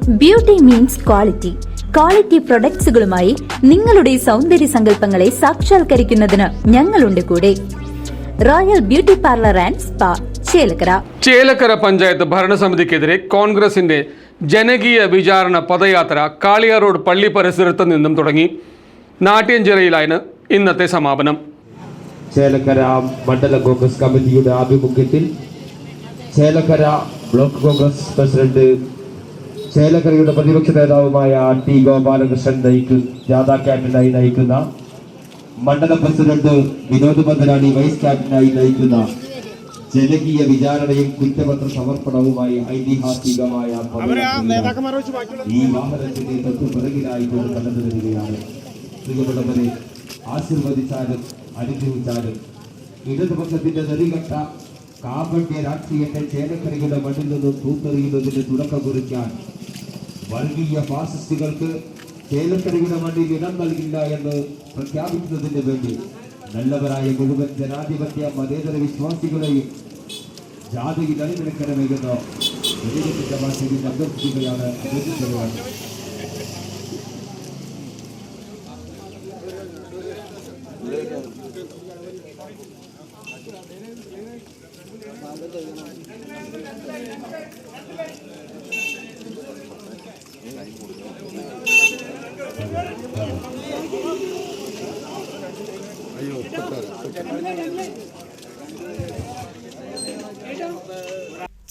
Beauty means quality. Quality പ്രൊഡക്ട്സുകളുമായി നിങ്ങളുടെ സൗന്ദര്യ സങ്കല്പങ്ങളെ സാക്ഷാത്കരിക്കുന്നതിന് ഞങ്ങളുണ്ട് കൂടെ. Royal beauty parlour and spa, Chelakkara. Chelakkara panchayat ഭരണസമിതിക്കെതിരെ കോൺഗ്രസിന്റെ ജനകീയ വിചാരണ പദയാത്ര കാളിയാർ റോഡ് പള്ളി പരിസരത്ത് നിന്നും തുടങ്ങി. നാട്യഞ്ചിറയിലാണ് ഇന്നത്തെ സമാപനം. ചേലക്കര മണ്ഡല കോൺഗ്രസ് കമ്മിറ്റിയുടെ ആഭിമുഖ്യത്തിൽ ചേലക്കര ബ്ലോക്ക് കോൺഗ്രസ് പ്രസിഡന്റ് ചേലക്കരയുടെ പ്രതിപക്ഷ നേതാവുമായ ടി ഗോപാലകൃഷ്ണൻ ജാഥാ ക്യാപ്റ്റനായി നയിക്കുന്ന, മണ്ഡല പ്രസിഡന്റ് വിനോദ് മന്ദനാണി വൈസ് ക്യാപ്റ്റനായി നയിക്കുന്ന ജനകീയ വിചാരണയും കുറ്റപത്ര സമർപ്പണവുമായി ഐതിഹാസികമായ ഈ വാഹനത്തിന്റെ തൊട്ടുപിറകിലായിക്കൊണ്ട് കടന്നു വരികയാണ്. പ്രിയപ്പെട്ടവരെ, ആശീർവദിച്ചാലും അനുഗ്രഹിച്ചാലും ഇടതുപക്ഷത്തിന്റെ നെറികെട്ട കാപട്യ രാഷ്ട്രീയത്തെ ചേലക്കരയുടെ മണ്ണിൽ നിന്നും തൂത്തെറിയുന്നതിന് തുടക്കം കുറിക്കാൻ വർഗീയ ഫാസിസ്റ്റുകൾക്ക് ചേലക്കരയുടെ മണ്ണിൽ ഇടം നൽകില്ല എന്ന് പ്രഖ്യാപിക്കുന്നതിന് വേണ്ടി നല്ലവരായ മുഴുവൻ ജനാധിപത്യ മതേതര വിശ്വാസികളെയും ജാതിയിൽ അണിനിരക്കണമെന്ന് ജനകീയ ഭാഷയിൽ അഭ്യർത്ഥിക്കുകയാണ്.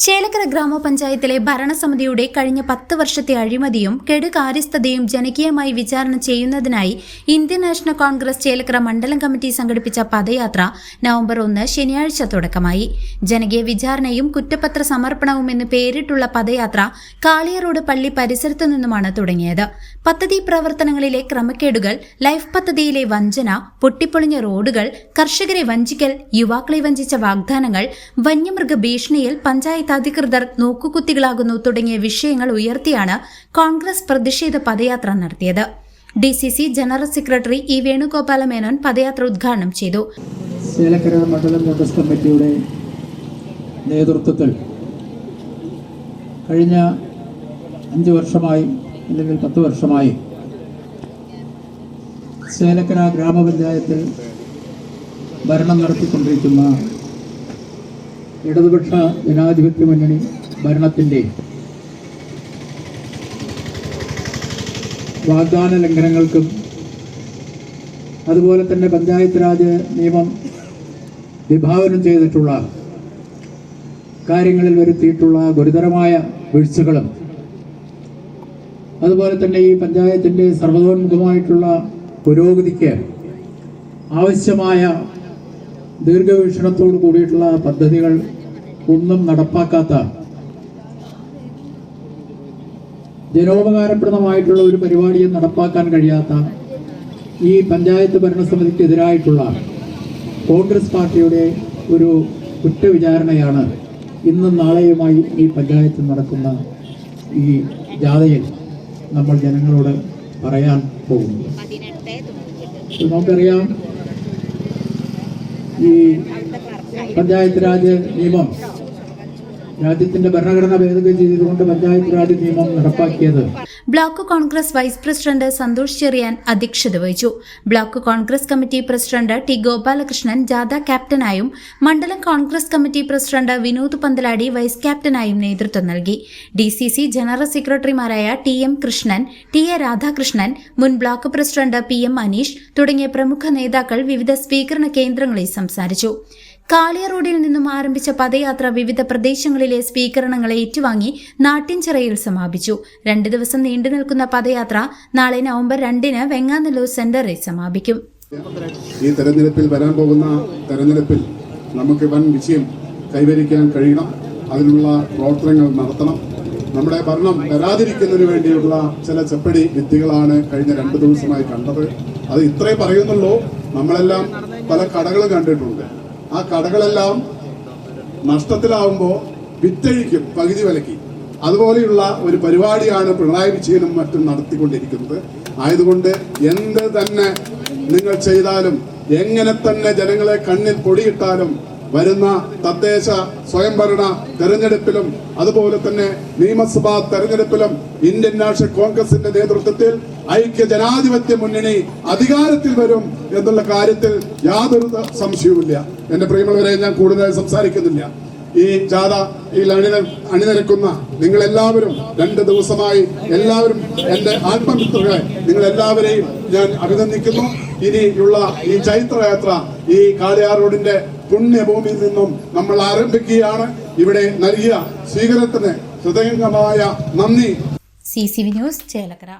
ചേലക്കര ഗ്രാമപഞ്ചായത്തിലെ ഭരണസമിതിയുടെ കഴിഞ്ഞ 10 വർഷത്തെ അഴിമതിയും കെടുകാര്യസ്ഥതയും ജനകീയമായി വിചാരണ ചെയ്യുന്നതിനായി ഇന്ത്യൻ നാഷണൽ കോൺഗ്രസ് ചേലക്കര മണ്ഡലം കമ്മിറ്റി സംഘടിപ്പിച്ച പദയാത്ര നവംബർ 1 ശനിയാഴ്ച തുടക്കമായി. ജനകീയ വിചാരണയും കുറ്റപത്ര സമർപ്പണവും എന്ന് പേരിട്ടുള്ള പദയാത്ര കാളിയാർ റോഡ് പള്ളി പരിസരത്തു നിന്നുമാണ് തുടങ്ങിയത്. പദ്ധതി പ്രവർത്തനങ്ങളിലെ ക്രമക്കേടുകൾ, ലൈഫ് പദ്ധതിയിലെ വഞ്ചന, പൊട്ടിപ്പൊളിഞ്ഞ റോഡുകൾ, കർഷകരെ വഞ്ചിക്കൽ, യുവാക്കളെ വഞ്ചിച്ച വാഗ്ദാനങ്ങൾ, വന്യമൃഗ ഭീഷണിയിൽ പഞ്ചായത്ത് അധികൃതർ നോക്കുകുത്തികളാകുന്നു തുടങ്ങിയ വിഷയങ്ങൾ ഉയർത്തിയാണ് കോൺഗ്രസ് പ്രതിഷേധ പദയാത്ര നടത്തിയത്. DCC general secretary E Venugopala Menon പദയാത്ര ഉദ്ഘാടനം ചെയ്തു. ചേലക്കര മണ്ഡലം കോൺഗ്രസ് കമ്മിറ്റിയുടെ നേതൃത്വത്തിൽ കഴിഞ്ഞ 5 വർഷമായി അല്ലെങ്കിൽ 10 വർഷമായി ചേലക്കര ഗ്രാമപഞ്ചായത്തിൽ ഭരണം നടത്തിക്കൊണ്ടിരിക്കുന്ന ഇടതുപക്ഷ ജനാധിപത്യ മുന്നണി ഭരണത്തിൻ്റെ വാഗ്ദാന ലംഘനങ്ങൾക്കും അതുപോലെ തന്നെ പഞ്ചായത്ത് രാജ് നിയമം വിഭാവനം ചെയ്തിട്ടുള്ള കാര്യങ്ങളിൽ വരുത്തിയിട്ടുള്ള ഗുരുതരമായ വീഴ്ചകളും അതുപോലെ തന്നെ ഈ പഞ്ചായത്തിൻ്റെ സർവ്വതോന്മുഖമായിട്ടുള്ള പുരോഗതിക്ക് ആവശ്യമായ ദീർഘവീക്ഷണത്തോടു കൂടിയിട്ടുള്ള പദ്ധതികൾ ഒന്നും നടപ്പാക്കാത്ത, ജനോപകാരപ്രദമായിട്ടുള്ള ഒരു പരിപാടിയും നടപ്പാക്കാൻ കഴിയാത്ത ഈ പഞ്ചായത്ത് ഭരണസമിതിക്കെതിരായിട്ടുള്ള കോൺഗ്രസ് പാർട്ടിയുടെ ഒരു കുറ്റവിചാരണയാണ് ഇന്നും നാളെയുമായി ഈ പഞ്ചായത്തിൽ നടക്കുന്ന ഈ ജാഥയിൽ നമ്മൾ ജനങ്ങളോട് പറയാൻ പോകുന്നു. നമുക്കറിയാം, ഈ പഞ്ചായത്ത് രാജ് നിയമം രാജ്യത്തിന്റെ ഭരണഘടന ഭേദഗതി ചെയ്തുകൊണ്ട് പഞ്ചായത്ത് രാജ് നിയമം നടപ്പാക്കിയത്. Block Congress vice president Santhosh Cheriyan അധ്യക്ഷത വഹിച്ചു. Block Congress committee president T Gopalakrishnan ജാഥ ക്യാപ്റ്റനായും മണ്ഡലം Congress committee president Vinod Panthaladi vice ക്യാപ്റ്റനായും നേതൃത്വം നൽകി. ഡിസിസി ജനറൽ സെക്രട്ടറിമാരായ T M Krishnan, T A Radhakrishnan, മുൻ block president P M Aneesh തുടങ്ങിയ പ്രമുഖ നേതാക്കൾ വിവിധ സ്വീകരണ കേന്ദ്രങ്ങളിൽ സംസാരിച്ചു. കാളിയാർ റോഡിൽ നിന്നും ആരംഭിച്ച പദയാത്ര വിവിധ പ്രദേശങ്ങളിലെ സ്വീകരണങ്ങളെ ഏറ്റുവാങ്ങി നാട്യഞ്ചിറയിൽ സമാപിച്ചു. 2 ദിവസം നീണ്ടു നിൽക്കുന്ന പദയാത്ര നാളെ നവംബർ 2 വെങ്ങാനല്ലൂർ സെന്ററിൽ സമാപിക്കും. ഈ തെരഞ്ഞെടുപ്പിൽ വരാൻ പോകുന്ന തെരഞ്ഞെടുപ്പിൽ നമുക്ക് വൻ വിജയം കൈവരിക്കാൻ കഴിയണം. അതിനുള്ള പ്രവർത്തനങ്ങൾ നടത്തണം. നമ്മുടെ ഭരണം വരാതിരിക്കുന്നതിന് വേണ്ടിയുള്ള ചില ചെപ്പടി വിദ്യകളാണ് കഴിഞ്ഞ 2 ദിവസമായി കണ്ടത്. അത് ഇത്രേ പറയുന്നുള്ളൂ. നമ്മളെല്ലാം പല കടകൾ കണ്ടിട്ടുണ്ട്. ആ കടകളെല്ലാം നഷ്ടത്തിലാവുമ്പോൾ വിറ്റഴിക്കും പകുതി വിലയ്ക്ക്. അതുപോലെയുള്ള ഒരു പരിപാടിയാണ് പിണറായി വിജയനും മറ്റും നടത്തിക്കൊണ്ടിരിക്കുന്നത്. ആയതുകൊണ്ട് എന്ത് തന്നെ നിങ്ങൾ ചെയ്താലും, എങ്ങനെ തന്നെ ജനങ്ങളെ കണ്ണിൽ പൊടിയിട്ടാലും വരുന്ന തദ്ദേശ സ്വയംഭരണ തെരഞ്ഞെടുപ്പിലും അതുപോലെ തന്നെ നിയമസഭാ തെരഞ്ഞെടുപ്പിലും ഇന്ത്യൻ നാഷണൽ കോൺഗ്രസിന്റെ നേതൃത്വത്തിൽ ഐക്യ ജനാധിപത്യ മുന്നണി അധികാരത്തിൽ വരും എന്നുള്ള കാര്യത്തിൽ യാതൊരു സംശയവുമില്ല. എന്റെ പ്രിയമുള്ളവരെ, ഞാൻ കൂടുതലായി സംസാരിക്കുന്നില്ല. ഈ ജാഥ അണിനിരക്കുന്ന നിങ്ങളെല്ലാവരും 2 ദിവസമായി എല്ലാവരും എന്റെ ആത്മമിത്രങ്ങളെ നിങ്ങളെല്ലാവരെയും ഞാൻ അഭിനന്ദിക്കുന്നു. ഇനിയുള്ള ഈ ചൈത്രയാത്ര ഈ കാളിയാർ റോഡിന്റെ പുണ്യഭൂമിയിൽ നിന്നും നമ്മൾ ആരംഭിക്കുകയാണ്. ഇവിടെ നൽകിയ സ്വീകരണത്തിന് ഹൃദയംഗമായ നന്ദി. CCV news Chelakkara.